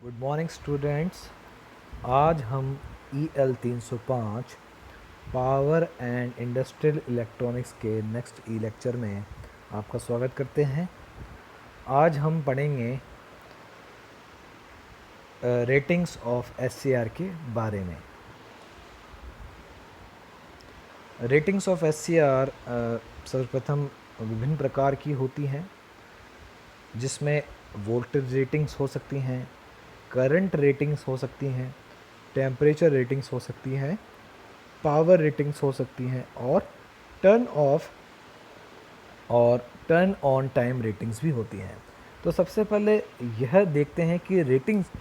Good morning students. आज हम EL 305 power and industrial electronics के नेक्स्ट लेक्चर में आपका स्वागत करते हैं। आज हम पढ़ेंगे रेटिंग्स ऑफ SCR के बारे में। रेटिंग्स ऑफ SCR सर्वप्रथम विभिन्न प्रकार की होती हैं, जिसमें वोल्टेज रेटिंग्स हो सकती हैं, करंट रेटिंग्स हो सकती हैं, टेम्परेचर रेटिंग्स हो सकती हैं, पावर रेटिंग्स हो सकती हैं और टर्न ऑफ और टर्न ऑन टाइम रेटिंग्स भी होती हैं। तो सबसे पहले यह देखते हैं कि रेटिंग्स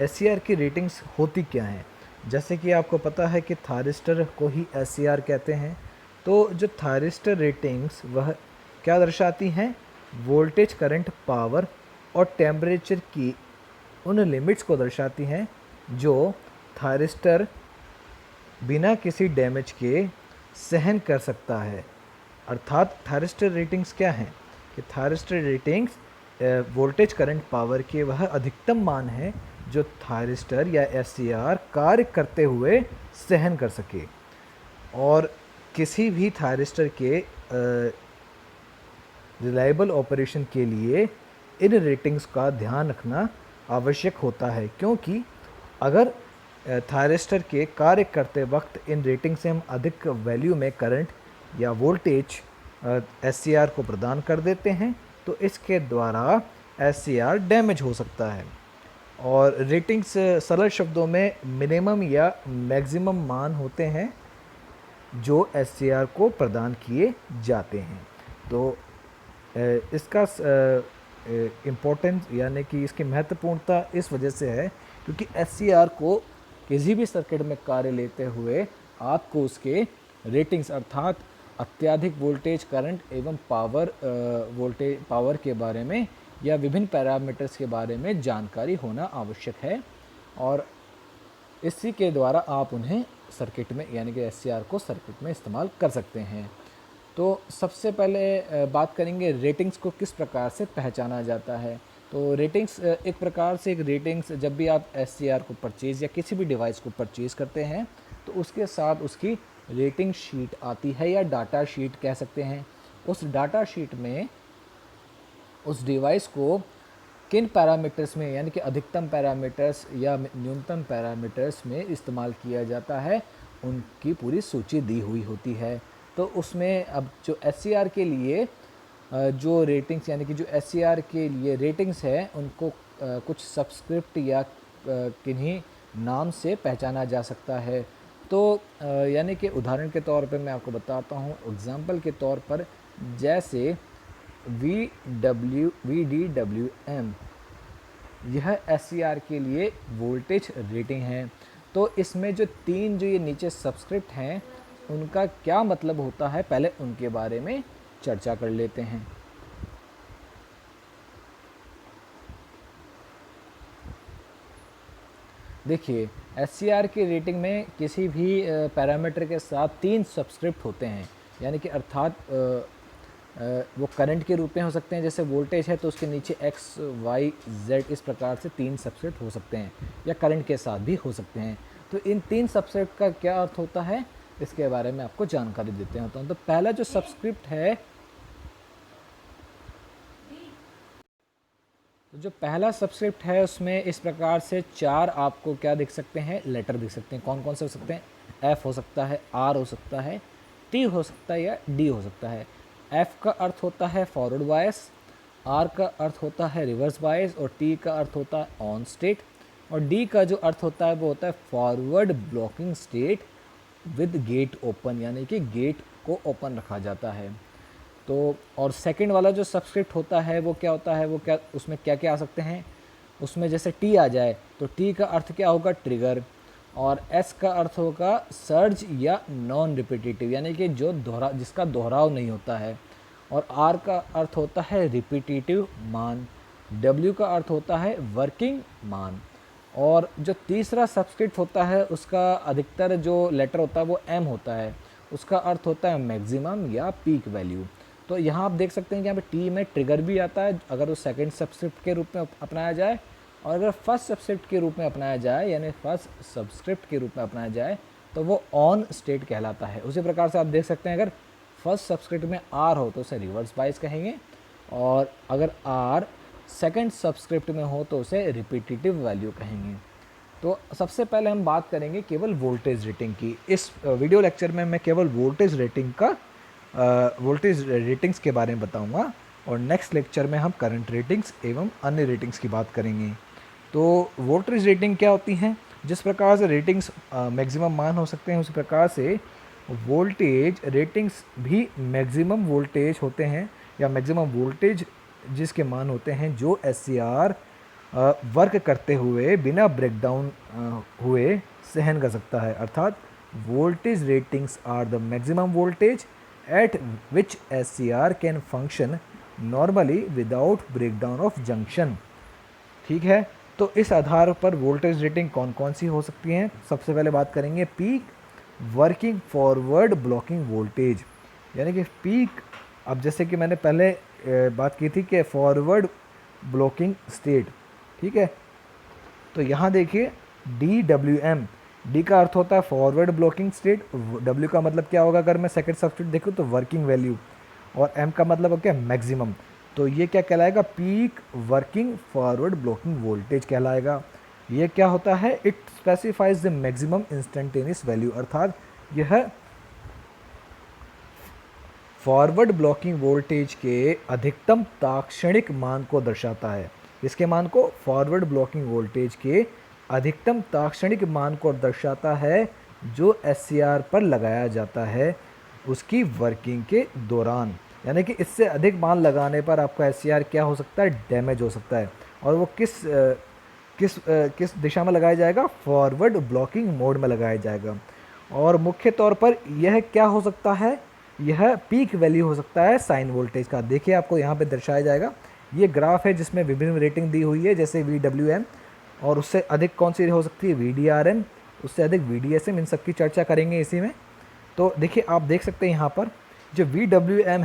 SCR की रेटिंग्स होती क्या हैं। जैसे कि आपको पता है कि थायरिस्टर को ही SCR कहते हैं। तो जो थायरिस्टर रेटिंग्स वह क्या दर्शाती हैं? वोल्टेज, करंट, पावर और टेम्परेचर की उन लिमिट्स को दर्शाती हैं जो थायरिस्टर बिना किसी डैमेज के सहन कर सकता है। अर्थात थायरिस्टर रेटिंग्स क्या हैं कि thyristor ratings voltage, current, power के वह अधिकतम मान है जो थायरिस्टर या SCR कार्य करते हुए सहन कर सके। और किसी भी थायरिस्टर के रिलायबल ऑपरेशन के लिए इन रेटिंग्स का ध्यान रखना आवश्यक होता है, क्योंकि अगर थायरिस्टर के कार्य करते वक्त इन रेटिंग से हम अधिक वैल्यू में करंट या वोल्टेज SCR को प्रदान कर देते हैं तो इसके द्वारा SCR डैमेज हो सकता है। और रेटिंग्स सरल शब्दों में मिनिमम या मैक्सिमम मान होते हैं जो SCR को प्रदान किए जाते हैं। तो इसका इम्पोर्टेंस यानी कि इसकी महत्वपूर्णता इस वजह से है क्योंकि SCR को किसी भी सर्किट में कार्य लेते हुए आपको उसके रेटिंग्स अर्थात अत्यधिक वोल्टेज, करंट एवं पावर के बारे में या विभिन्न पैरामीटर्स के बारे में जानकारी होना आवश्यक है और इसी के द्वारा आप उन्हें सर्किट में यानी कि SCR को सर्किट में इस्तेमाल कर सकते हैं। तो सबसे पहले बात करेंगे रेटिंग्स को किस प्रकार से पहचाना जाता है। तो रेटिंग्स एक प्रकार से एक रेटिंग्स जब भी आप SCR को परचेज़ या किसी भी डिवाइस को परचेज़ करते हैं तो उसके साथ उसकी रेटिंग शीट आती है या डाटा शीट कह सकते हैं। उस डाटा शीट में उस डिवाइस को किन पैरामीटर्स में यानी कि अधिकतम पैरामीटर्स या न्यूनतम पैरामीटर्स में इस्तेमाल किया जाता है उनकी पूरी सूची दी हुई होती है। तो उसमें अब जो SCR के लिए जो रेटिंग्स यानी कि जो SCR के लिए रेटिंग्स है उनको कुछ सबस्क्रिप्ट या किन्हीं नाम से पहचाना जा सकता है। तो यानी कि उदाहरण के तौर पे मैं आपको बताता हूँ, एग्जांपल के तौर पर जैसे VDWM यह SCR के लिए वोल्टेज रेटिंग है। तो इसमें जो ये नीचे सबस्क्रिप्ट हैं उनका क्या मतलब होता है, पहले उनके बारे में चर्चा कर लेते हैं। देखिए, SCR की रेटिंग में किसी भी पैरामीटर के साथ 3 सबस्क्रिप्ट होते हैं, यानी कि अर्थात वो करंट के रूप में हो सकते हैं। जैसे वोल्टेज है तो उसके नीचे X, Y, Z इस प्रकार से 3 सबस्क्रिप्ट हो सकते हैं या करंट के साथ भी हो सकते हैं। तो इन 3 सबस्क्रिप्ट का क्या अर्थ होता है इसके बारे में आपको जानकारी देते हैं। तो पहला जो सबस्क्रिप्ट है, तो जो पहला सबस्क्रिप्ट है उसमें इस प्रकार से 4 आपको क्या दिख सकते हैं, लेटर दिख सकते हैं। कौन कौन से हो सकते हैं? F हो सकता है, R हो सकता है, T हो सकता है या D हो सकता है। F का अर्थ होता है फॉरवर्ड बायस, R का अर्थ होता है रिवर्स बायस और T का अर्थ होता है ऑन स्टेट और D का जो अर्थ होता है वो होता है forward blocking state with gate open, यानी कि गेट को ओपन रखा जाता है। तो और सेकंड वाला जो सबस्क्रिप्ट होता है वो क्या होता है, वो क्या उसमें क्या क्या आ सकते हैं, उसमें जैसे T आ जाए तो T का अर्थ क्या होगा, ट्रिगर, और S का अर्थ होगा सर्ज या नॉन रिपीटेटिव, यानी कि जो जिसका दोहराव नहीं होता है, और R का अर्थ होता है रिपीटेटिव मान, W का अर्थ होता है वर्किंग मान, और जो तीसरा सबस्क्रिप्ट होता है उसका अधिकतर जो लेटर होता है वो M होता है, उसका अर्थ होता है मैक्सिमम या पीक वैल्यू। तो यहाँ आप देख सकते हैं कि यहाँ पे T में ट्रिगर भी आता है अगर वो सेकंड सबस्क्रिप्ट के रूप में अपनाया जाए, और अगर फर्स्ट सबस्क्रिप्ट के रूप में अपनाया जाए, यानी फर्स्ट सब्सक्रिप्ट के रूप में अपनाया जाए, तो वो ऑन स्टेट कहलाता है। उसी प्रकार से आप देख सकते हैं अगर फर्स्ट सब्सक्रिप्ट में आर हो तो उसे रिवर्स बायस कहेंगे, और अगर आर सेकंड सब्सक्रिप्ट में हो तो उसे रिपीटिटिव वैल्यू कहेंगे। तो सबसे पहले हम बात करेंगे केवल वोल्टेज रेटिंग की। इस वीडियो लेक्चर में मैं केवल वोल्टेज रेटिंग्स के बारे में बताऊंगा, और नेक्स्ट लेक्चर में हम करंट रेटिंग्स एवं अन्य रेटिंग्स की बात करेंगे। तो वोल्टेज रेटिंग क्या होती हैं? जिस प्रकार से रेटिंग्स मैक्सिमम मान हो सकते हैं, उसी प्रकार से वोल्टेज रेटिंग्स भी मैक्सिमम वोल्टेज होते हैं, या मैक्सिमम वोल्टेज जिसके मान होते हैं जो SCR वर्क करते हुए बिना ब्रेकडाउन हुए सहन कर सकता है। अर्थात voltage ratings are the maximum voltage at which SCR can function normally without breakdown of junction. ठीक है, तो इस आधार पर वोल्टेज रेटिंग कौन कौन सी हो सकती हैं? सबसे पहले बात करेंगे peak working forward blocking voltage, यानी कि पीक। अब जैसे कि मैंने पहले बात की थी कि फॉरवर्ड ब्लॉकिंग स्टेट, ठीक है, तो यहाँ देखिए DWM, डी का अर्थ होता है फॉरवर्ड ब्लॉकिंग स्टेट, W का मतलब क्या होगा अगर मैं सेकंड सब्स्टिट्यूट देखूँ तो वर्किंग वैल्यू, और M का मतलब हो क्या मैक्सिमम। तो ये क्या कहलाएगा? Peak working forward blocking voltage कहलाएगा। ये क्या होता है? It specifies the maximum instantaneous value, अर्थात यह फॉरवर्ड ब्लॉकिंग वोल्टेज के अधिकतम ताक्षणिक मान को दर्शाता है। इसके मान को फॉरवर्ड ब्लॉकिंग वोल्टेज के अधिकतम ताक्षणिक मान को दर्शाता है जो SCR पर लगाया जाता है उसकी वर्किंग के दौरान। यानी कि इससे अधिक मान लगाने पर आपका SCR क्या हो सकता है? डैमेज हो सकता है। और वो किस दिशा में लगाया जाएगा? फॉरवर्ड ब्लॉकिंग मोड में लगाया जाएगा। और मुख्य तौर पर यह क्या हो सकता है? यह पीक वैल्यू हो सकता है साइन वोल्टेज का। देखिए आपको यहाँ पे दर्शाया जाएगा, ये ग्राफ है जिसमें विभिन्न रेटिंग दी हुई है, जैसे VWM, और उससे अधिक कौन सी हो सकती है? VDRM, उससे अधिक VDSM, इन सब की चर्चा करेंगे इसी में। तो देखिए आप देख सकते हैं यहाँ पर जो VWM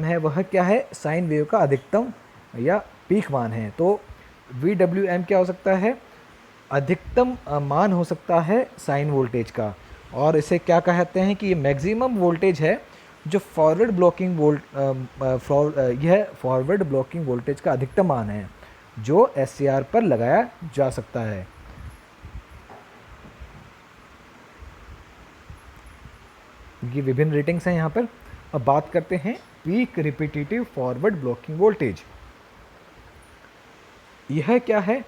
है वह क्या है? साइन वेव का अधिकतम या पीक मान है। तो VWM क्या हो सकता है? अधिकतम मान हो सकता है साइन वोल्टेज का, और इसे क्या कहते हैं कि ये मैक्सिमम वोल्टेज है जो फॉरवर्ड ब्लॉकिंग यह फॉरवर्ड ब्लॉकिंग वोल्टेज का अधिकतम मान है जो SCR पर लगाया जा सकता है। ये विभिन्न रेटिंग्स हैं यहाँ पर। अब बात करते हैं peak repetitive forward blocking voltage. यह क्या है?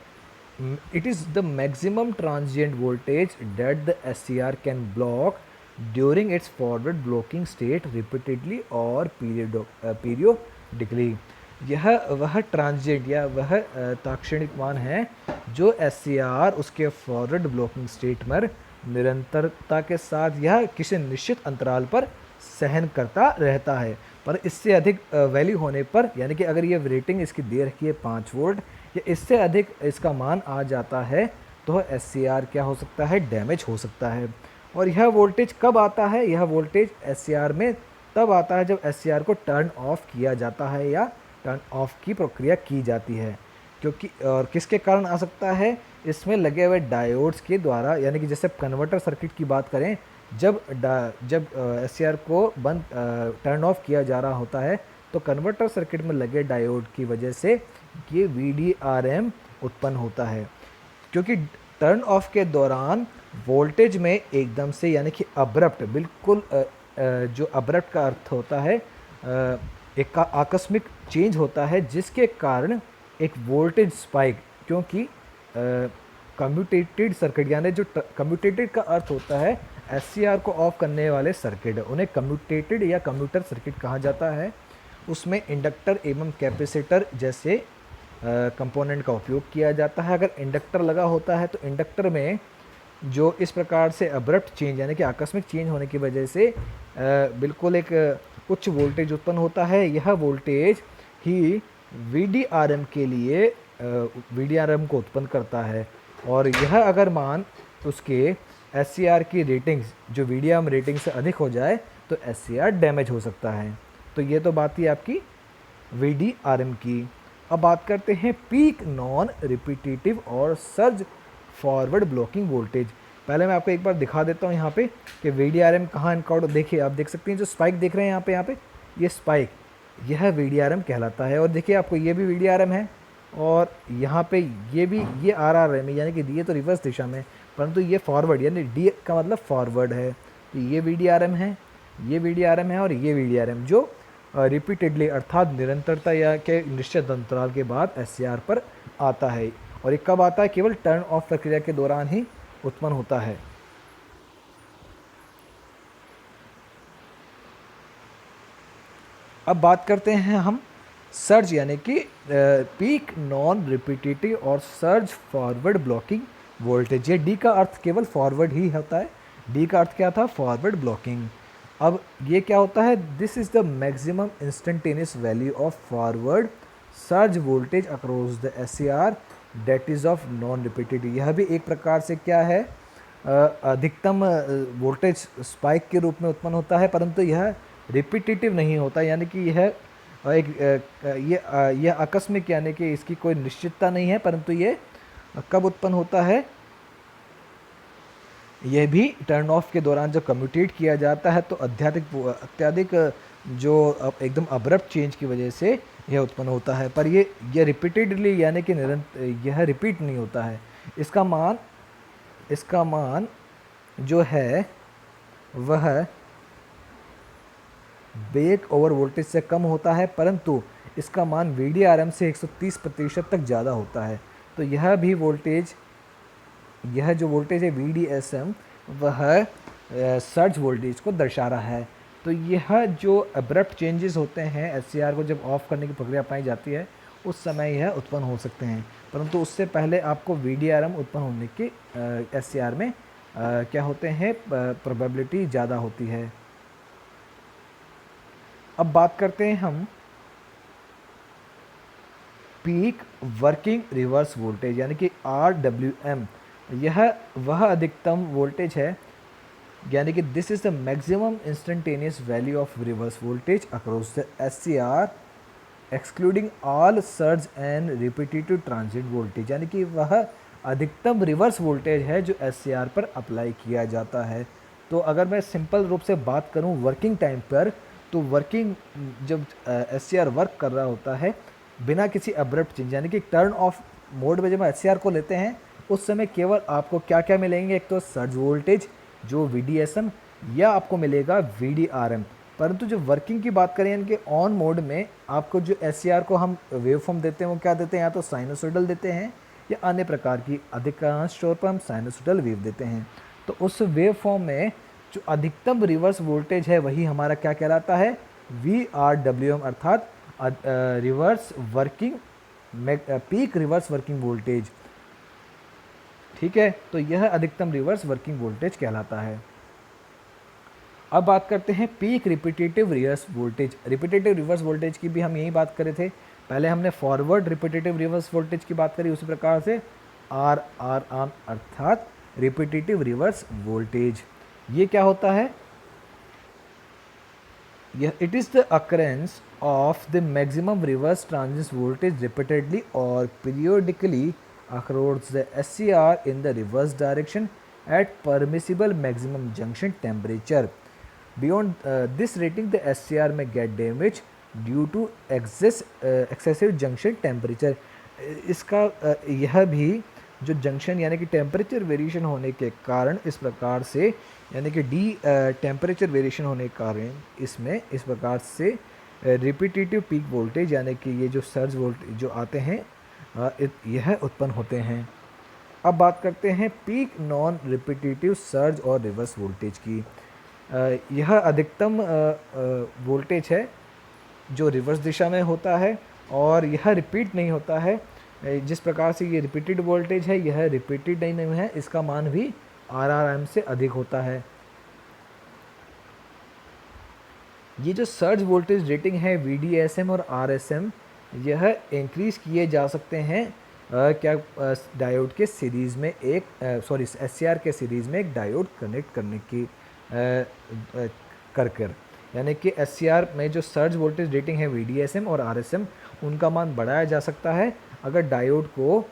It is the maximum transient voltage that the SCR can block during its forward blocking state repeatedly or periodically। यह वह ट्रांजिएंट या वह ताक्षणिक मान है जो SCR उसके फॉरवर्ड ब्लॉकिंग स्टेट में निरंतरता के साथ या किसी निश्चित अंतराल पर सहन करता रहता है। पर इससे अधिक वैल्यू होने पर, यानी कि अगर ये रेटिंग इसकी दे रखी है 5 वोल्ट या इससे अधिक इसका मान आ जाता है तो SCR क्या हो सकता है? डैमेज हो सकता है। और यह वोल्टेज कब आता है? यह वोल्टेज SCR में तब आता है जब SCR को टर्न ऑफ किया जाता है या टर्न ऑफ की प्रक्रिया की जाती है। क्योंकि और किसके कारण आ सकता है? इसमें लगे हुए डायोड्स के द्वारा, यानी कि जैसे कन्वर्टर सर्किट की बात करें, जब SCR को बंद टर्न ऑफ किया जा रहा होता है तो कन्वर्टर सर्किट में लगे डायोड की वजह से ये VDRM उत्पन्न होता है। क्योंकि टर्न ऑफ के दौरान वोल्टेज में एकदम से, यानी कि अब्रप्ट, बिल्कुल जो अब्रप्ट का अर्थ होता है एक का आकस्मिक चेंज होता है, जिसके कारण एक वोल्टेज स्पाइक, क्योंकि कम्यूटेटेड सर्किट, यानी जो कम्यूटेटेड का अर्थ होता है SCR को ऑफ करने वाले सर्किट, उन्हें कम्यूटेटेड या कम्यूटर सर्किट कहा जाता है। उसमें इंडक्टर एवं कैपेसिटर जैसे कंपोनेंट का उपयोग किया जाता है। अगर इंडक्टर लगा होता है तो इंडक्टर में जो इस प्रकार से अब्रप्ट चेंज, यानी कि आकस्मिक चेंज होने की वजह से बिल्कुल एक उच्च वोल्टेज उत्पन्न होता है। यह वोल्टेज ही VDRM के लिए VDRM को उत्पन्न करता है, और यह अगर मान उसके SCR की रेटिंग्स जो VDRM रेटिंग से अधिक हो जाए तो SCR डैमेज हो सकता है। तो ये तो बात थी आपकी VDRM की। अब बात करते हैं पीक नॉन रिपीटेटिव और सर्ज फॉरवर्ड ब्लॉकिंग वोल्टेज। पहले मैं आपको एक बार दिखा देता हूँ यहाँ पे कि VDRM कहाँ इनकाउंट, देखिए आप देख सकते हैं जो स्पाइक देख रहे हैं यहाँ पे ये स्पाइक, यह VDRM कहलाता है। और देखिए आपको ये भी VDRM है और यहाँ पे ये भी, ये RRM है, यानी कि ये तो रिवर्स दिशा में, परंतु ये फॉरवर्ड, यानी D का मतलब फॉरवर्ड है। तो ये VDRM है, ये VDRM है और ये VDRM जो रिपीटेडली अर्थात निरंतरता या के निश्चित अंतराल के बाद SCR पर आता है। और ये कब आता है? केवल टर्न ऑफ प्रक्रिया के दौरान ही उत्पन्न होता है। अब बात करते हैं हम सर्ज यानी कि पीक नॉन रिपीटेटिव और सर्ज फॉरवर्ड ब्लॉकिंग वोल्टेज। ये डी का अर्थ केवल फॉरवर्ड ही होता है, डी का अर्थ क्या था? Forward blocking. अब ये क्या होता है? This is the maximum instantaneous value of forward surge voltage across the SCR that is of non repetitive. यह भी एक प्रकार से क्या है? अधिकतम वोल्टेज स्पाइक के रूप में उत्पन्न होता है, परंतु यह रिपीटेटिव नहीं होता, यानी कि यह यह आकस्मिक, यानी कि इसकी कोई निश्चितता नहीं है, परंतु ये कब उत्पन्न होता है? यह भी टर्न ऑफ के दौरान जब कम्यूटेट किया जाता है तो अत्यधिक जो एकदम अब्रप्ट चेंज की वजह से यह उत्पन्न होता है। पर यह रिपीटेडली, यानी कि यह रिपीट नहीं होता है। इसका मान जो है वह बेक ओवर वोल्टेज से कम होता है, परंतु इसका मान VDRM से 130% तक ज़्यादा होता है। तो यह भी वोल्टेज, यह जो वोल्टेज है VDSM, वह सर्ज वोल्टेज को दर्शा रहा है। तो यह जो अब्रप्ट चेंजेस होते हैं SCR को जब ऑफ करने की प्रक्रिया अपनाई जाती है उस समय यह उत्पन्न हो सकते हैं, परंतु उससे पहले आपको VDRM उत्पन्न होने की SCR में क्या होते हैं? प्रोबेबिलिटी ज़्यादा होती है। अब बात करते हैं हम पीक वर्किंग रिवर्स वोल्टेज यानी कि RWM। यह वह अधिकतम वोल्टेज है, यानी कि this is the maximum instantaneous value of reverse voltage across the SCR excluding all surge and repetitive transit voltage, यानी कि वह अधिकतम रिवर्स वोल्टेज है जो SCR पर अप्लाई किया जाता है। तो अगर मैं सिंपल रूप से बात करूं वर्किंग टाइम पर, तो वर्किंग जब SCR वर्क कर रहा होता है बिना किसी अब्रप्ट चेंज, यानी कि टर्न ऑफ मोड में जब SCR को लेते हैं उस समय केवल आपको क्या क्या मिलेंगे? एक तो सर्ज वोल्टेज जो VDSM, या आपको मिलेगा VDRM। परंतु जो वर्किंग की बात करें, यानी कि ऑन मोड में आपको जो SCR को हम वेव फॉर्म देते हैं वो क्या देते हैं? या तो साइनोसॉइडल देते हैं या अन्य प्रकार की, अधिकांश तौर पर हम साइनोसॉइडल वेव देते हैं। तो उस वेव फॉर्म में जो अधिकतम रिवर्स वोल्टेज है वही हमारा क्या कहलाता है? VRWM, अर्थात reverse working peak reverse working voltage. ठीक है, तो यह अधिकतम रिवर्स वर्किंग वोल्टेज कहलाता है। अब बात करते हैं peak repetitive reverse voltage. Repetitive reverse voltage की भी हम यही बात करे थे, पहले हमने फॉरवर्ड रिपीटेटिव रिवर्स वोल्टेज की बात करी, उसी प्रकार से RRM अर्थात रिपीटेटिव रिवर्स वोल्टेज। ये क्या होता है? यह it is the occurrence of the maximum reverse transit voltage repeatedly और periodically across the SCR in the reverse direction at permissible maximum junction temperature. Beyond this rating, the SCR may get damaged due to excessive junction temperature. इसका यह भी जो junction यानी कि temperature variation होने के कारण इस प्रकार से, यानी कि टेम्परेचर वेरिएशन होने के कारण इसमें इस प्रकार से रिपीटेटिव पीक वोल्टेज यानी कि ये जो सर्ज वोल्टेज जो आते हैं यह उत्पन्न होते हैं। अब बात करते हैं पीक नॉन रिपीटेटिव सर्ज और रिवर्स वोल्टेज की। यह अधिकतम वोल्टेज है जो रिवर्स दिशा में होता है और यह रिपीट नहीं होता है। जिस प्रकार से ये रिपीटेड वोल्टेज है यह रिपीटेड नहीं है, इसका मान भी RRM से अधिक होता है। ये जो सर्ज वोल्टेज रेटिंग है VDSM और RSM, यह इंक्रीज किए जा सकते हैं क्या डायोड के सीरीज़ में एक SCR के सीरीज़ में एक डायोड कनेक्ट करने की कर यानी कि SCR में जो सर्ज वोल्टेज रेटिंग है VDSM और RSM उनका मान बढ़ाया जा सकता है अगर डायोड को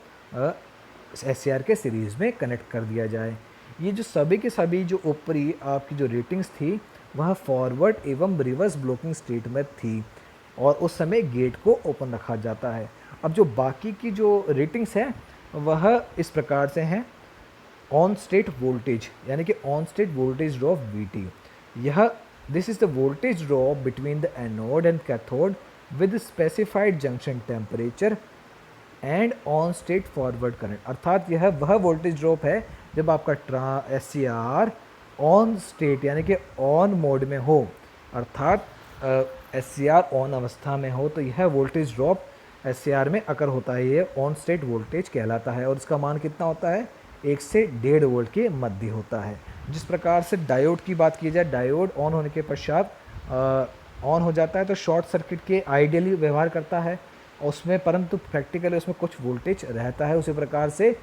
SCR के सीरीज़ में कनेक्ट कर दिया जाए। ये जो सभी के सभी जो ऊपरी आपकी जो रेटिंग्स थी वह फॉरवर्ड एवं रिवर्स ब्लॉकिंग स्टेट में थी और उस समय गेट को ओपन रखा जाता है। अब जो बाकी की जो रेटिंग्स हैं वह इस प्रकार से हैं। ऑन स्टेट वोल्टेज यानी कि on state voltage drop VT, यह this is the voltage drop between the anode and cathode with specified junction temperature and on state forward current, अर्थात यह वह वोल्टेज ड्रॉप है जब आपका SCR ऑन स्टेट यानी कि ऑन मोड में हो, अर्थात SCR ऑन अवस्था में हो तो यह वोल्टेज ड्रॉप SCR में अकर होता है, ये ऑन स्टेट वोल्टेज कहलाता है और इसका मान कितना होता है 1 से 1.5 वोल्ट के मध्य होता है। जिस प्रकार से डायोड की बात की जाए, डायोड ऑन होने के पश्चात ऑन हो जाता है तो शॉर्ट सर्किट के आइडियली व्यवहार करता है उसमें, परंतु प्रैक्टिकली उसमें कुछ वोल्टेज रहता है। उसी प्रकार से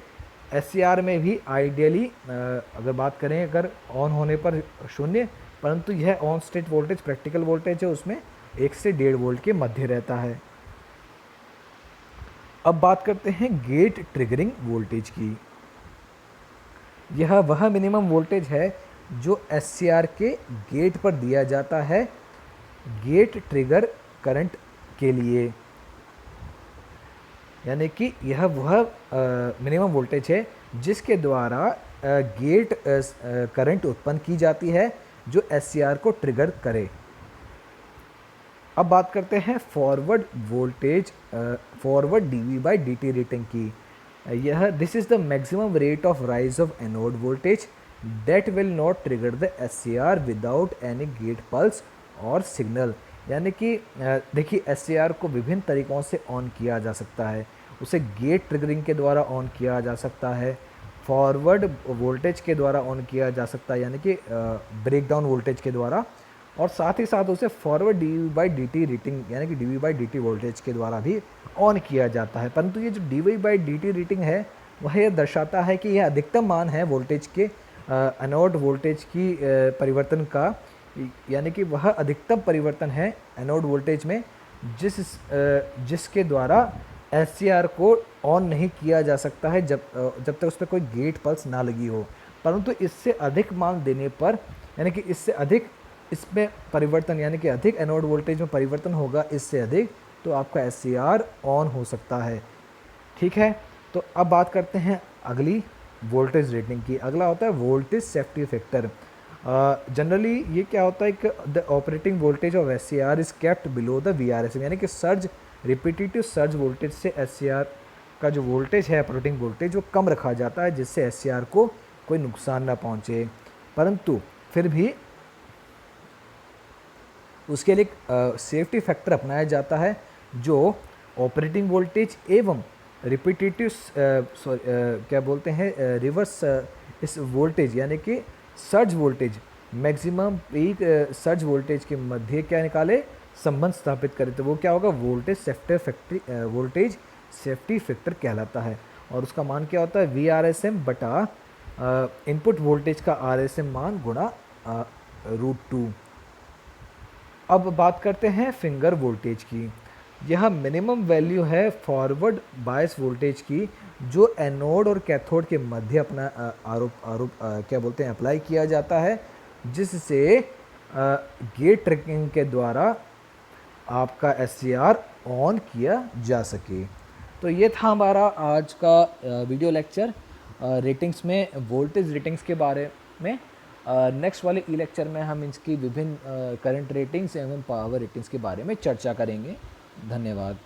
SCR में भी आइडियली अगर बात करें अगर ऑन होने पर 0, परंतु यह on state voltage practical voltage है उसमें 1 से 1.5 वोल्ट के मध्य रहता है। अब बात करते हैं गेट ट्रिगरिंग वोल्टेज की। यह वह मिनिमम वोल्टेज है जो SCR के गेट पर दिया जाता है गेट ट्रिगर करंट के लिए, यानी कि यह वह मिनिमम वोल्टेज है जिसके द्वारा गेट करंट उत्पन्न की जाती है जो SCR को ट्रिगर करे। अब बात करते हैं forward voltage forward dV/dt rating की। यह this is the maximum rate of rise of anode voltage that will not trigger the SCR without any gate pulse और सिग्नल, यानी कि देखिए SCR को विभिन्न तरीक़ों से ऑन किया जा सकता है। उसे गेट ट्रिगरिंग के द्वारा ऑन किया जा सकता है, फॉरवर्ड वोल्टेज के द्वारा ऑन किया जा सकता है यानी कि ब्रेकडाउन वोल्टेज के द्वारा, और साथ ही साथ उसे फॉरवर्ड dV/dt रेटिंग यानी कि dV/dt वोल्टेज के द्वारा भी ऑन किया जाता है। परंतु ये जो dV/dt रेटिंग है वह यह दर्शाता है कि यह अधिकतम मान है वोल्टेज के एनोड वोल्टेज की परिवर्तन का, यानी कि वह अधिकतम परिवर्तन है एनोड वोल्टेज में जिसके द्वारा SCR को ऑन नहीं किया जा सकता है जब तक उस पर कोई गेट पल्स ना लगी हो। परंतु इससे अधिक मान देने पर यानी कि इससे अधिक इसमें परिवर्तन यानी कि अधिक एनोड वोल्टेज में परिवर्तन होगा इससे अधिक, तो आपका SCR ऑन हो सकता है। ठीक है, तो अब बात करते हैं अगली वोल्टेज रेटिंग की। अगला होता है वोल्टेज सेफ्टी फैक्टर। जनरली ये क्या होता है कि the operating voltage of SCR is kept below the VRSM, यानी कि सर्ज रिपीटेटिव सर्ज वोल्टेज से SCR का जो वोल्टेज है ऑपरेटिंग वोल्टेज वो कम रखा जाता है जिससे SCR को कोई नुकसान ना पहुंचे। परंतु फिर भी उसके लिए सेफ्टी फैक्टर अपनाया जाता है जो ऑपरेटिंग वोल्टेज एवं रिपीटेटिव क्या बोलते हैं रिवर्स इस वोल्टेज यानी कि surge voltage maximum peak surge voltage के मध्य क्या निकाले संबंध स्थापित करें, तो वो क्या होगा वोल्टेज सेफ्टी फैक्टर कहलाता है और उसका मान क्या होता है VRSM बटा इनपुट वोल्टेज का RSM मान गुणा √2। अब बात करते हैं फिंगर वोल्टेज की। यह मिनिमम वैल्यू है फॉरवर्ड बायस वोल्टेज की जो एनोड और कैथोड के मध्य अपना क्या बोलते हैं अप्लाई किया जाता है जिससे गेट ट्रिगरिंग के द्वारा आपका SCR ऑन किया जा सके। तो ये था हमारा आज का वीडियो लेक्चर रेटिंग्स में वोल्टेज रेटिंग्स के बारे में। नेक्स्ट वाले लेक्चर में हम इसकी विभिन्न करंट रेटिंग्स एवं पावर रेटिंग्स के बारे में चर्चा करेंगे। धन्यवाद।